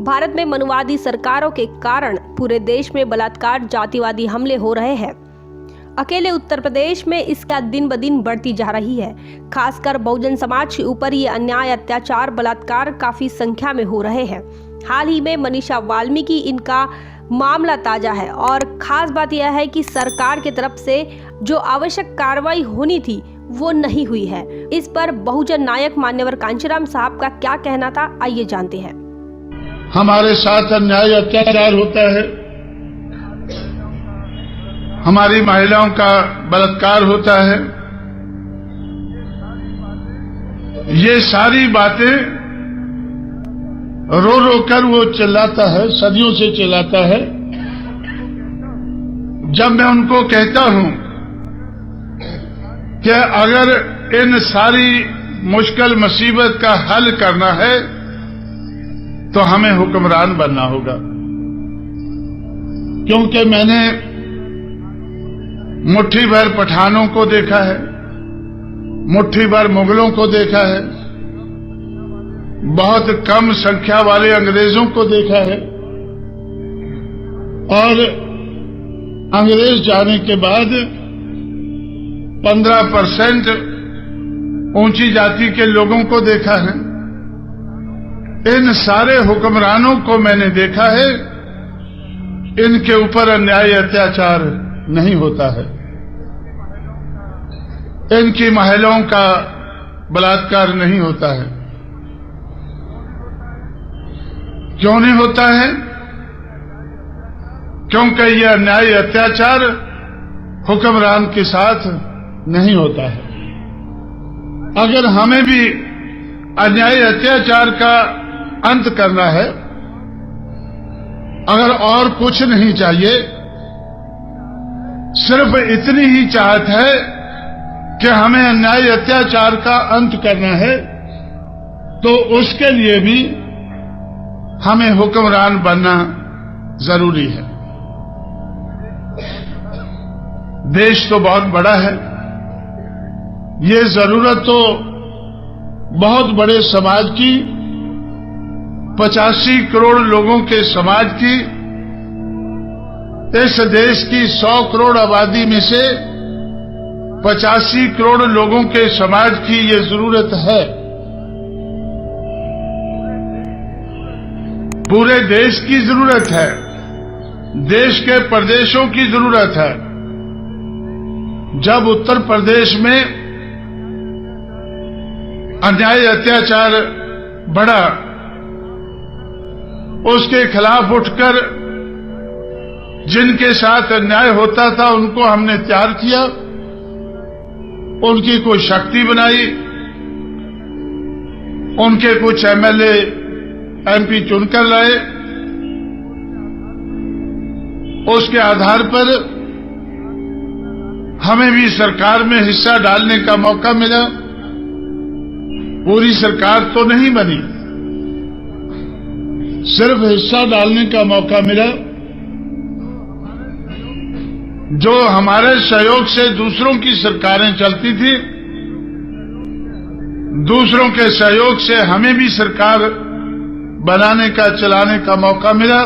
भारत में मनुवादी सरकारों के कारण पूरे देश में बलात्कार, जातिवादी हमले हो रहे हैं। अकेले उत्तर प्रदेश में इसका दिन ब दिन बढ़ती जा रही है। खासकर बहुजन समाज के ऊपर ये अन्याय, अत्याचार, बलात्कार काफी संख्या में हो रहे हैं। हाल ही में मनीषा वाल्मीकि इनका मामला ताजा है और खास बात यह है कि सरकार की तरफ से जो आवश्यक कार्रवाई होनी थी वो नहीं हुई है। इस पर बहुजन नायक मान्यवर कांचीराम साहब का क्या कहना था, आइए जानते हैं। हमारे साथ अन्याय, अत्याचार होता है, हमारी महिलाओं का बलात्कार होता है। ये सारी बातें रो रो कर वो चिल्लाता है, सदियों से चिल्लाता है। जब मैं उनको कहता हूं कि अगर इन सारी मुश्किल मुसीबत का हल करना है तो हमें हुक्मरान बनना होगा, क्योंकि मैंने मुट्ठी भर पठानों को देखा है, मुट्ठी भर मुगलों को देखा है, बहुत कम संख्या वाले अंग्रेजों को देखा है, और अंग्रेज जाने के बाद 15% ऊंची जाति के लोगों को देखा है। इन सारे हुक्मरानों को मैंने देखा है, इनके ऊपर अन्याय, अत्याचार नहीं होता है। इनकी महिलाओं का बलात्कार नहीं होता है। क्यों नहीं होता है? क्योंकि यह अन्याय, अत्याचार हुक्मरान के साथ नहीं होता है। अगर हमें भी अन्याय, अत्याचार का अंत करना है, अगर और कुछ नहीं चाहिए, सिर्फ इतनी ही चाहत है कि हमें अन्याय, अत्याचार का अंत करना है, तो उसके लिए भी हमें हुक्मरान बनना जरूरी है। देश तो बहुत बड़ा है, ये जरूरत तो बहुत बड़े समाज की, 85 करोड़ लोगों के समाज की, इस देश की 100 करोड़ आबादी में से 85 करोड़ लोगों के समाज की ये जरूरत है। पूरे देश की जरूरत है, देश के प्रदेशों की जरूरत है। जब उत्तर प्रदेश में अन्याय, अत्याचार बढ़ा, उसके खिलाफ उठकर जिनके साथ अन्याय होता था उनको हमने तैयार किया, उनकी कोई शक्ति बनाई, उनके कुछ एमएलए, एमपी चुनकर लाए। उसके आधार पर हमें भी सरकार में हिस्सा डालने का मौका मिला। पूरी सरकार तो नहीं बनी, सिर्फ हिस्सा डालने का मौका मिला। जो हमारे सहयोग से दूसरों की सरकारें चलती थी, दूसरों के सहयोग से हमें भी सरकार बनाने का, चलाने का मौका मिला।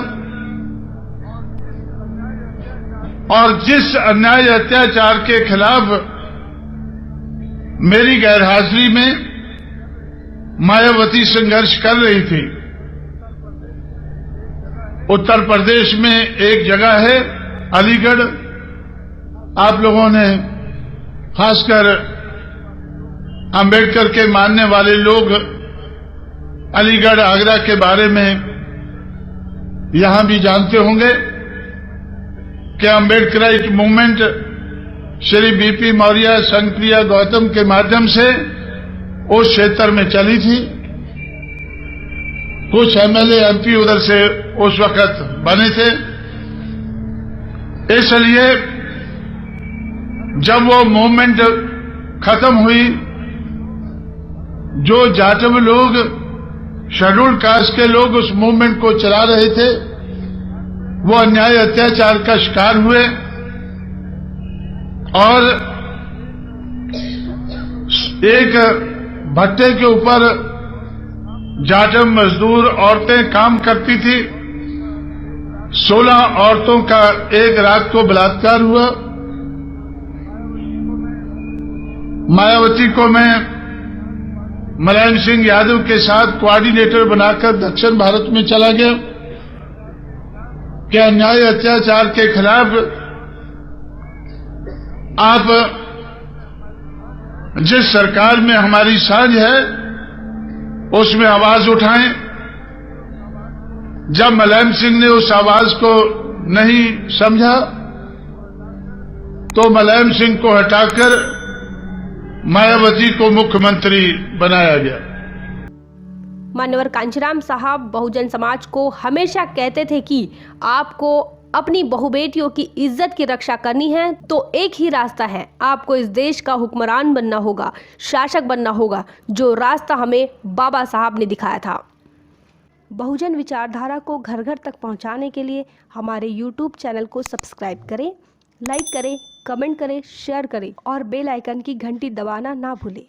और जिस अन्याय, अत्याचार के खिलाफ मेरी गैरहाजिरी में मायावती संघर्ष कर रही थी, उत्तर प्रदेश में एक जगह है अलीगढ़। आप लोगों ने, खासकर अंबेडकर के मानने वाले लोग, अलीगढ़, आगरा के बारे में यहां भी जानते होंगे कि अम्बेडकराइट मूवमेंट श्री बीपी मौर्य, संक्रिया गौतम के माध्यम से उस क्षेत्र में चली थी। कुछ एमएलए, एमपी उधर से उस वक्त बने थे। इसलिए जब वो मूवमेंट खत्म हुई, जो जाटव लोग, शेड्यूल्ड कास्ट के लोग उस मूवमेंट को चला रहे थे, वो अन्याय, अत्याचार का शिकार हुए और एक भट्टे के ऊपर जाटम मजदूर औरतें काम करती थी। 16 औरतों का एक रात को बलात्कार हुआ। मायावती को मैं मुलायम सिंह यादव के साथ कोऑर्डिनेटर बनाकर दक्षिण भारत में चला गया कि अन्याय अत्याचार के खिलाफ आप जिस सरकार में हमारी साझ है उसमें आवाज उठाएं। जब मुलायम सिंह ने उस आवाज को नहीं समझा तो मुलायम सिंह को हटाकर मायावती को मुख्यमंत्री बनाया गया। मान्यवर कांचीराम साहब बहुजन समाज को हमेशा कहते थे कि आपको अपनी बहु बेटियों की इज्जत की रक्षा करनी है तो एक ही रास्ता है, आपको इस देश का हुक्मरान बनना होगा, शासक बनना होगा, जो रास्ता हमें बाबा साहब ने दिखाया था। बहुजन विचारधारा को घर घर तक पहुंचाने के लिए हमारे YouTube चैनल को सब्सक्राइब करें, लाइक करें, कमेंट करें, शेयर करें और बेल आइकन की घंटी दबाना ना भूलें।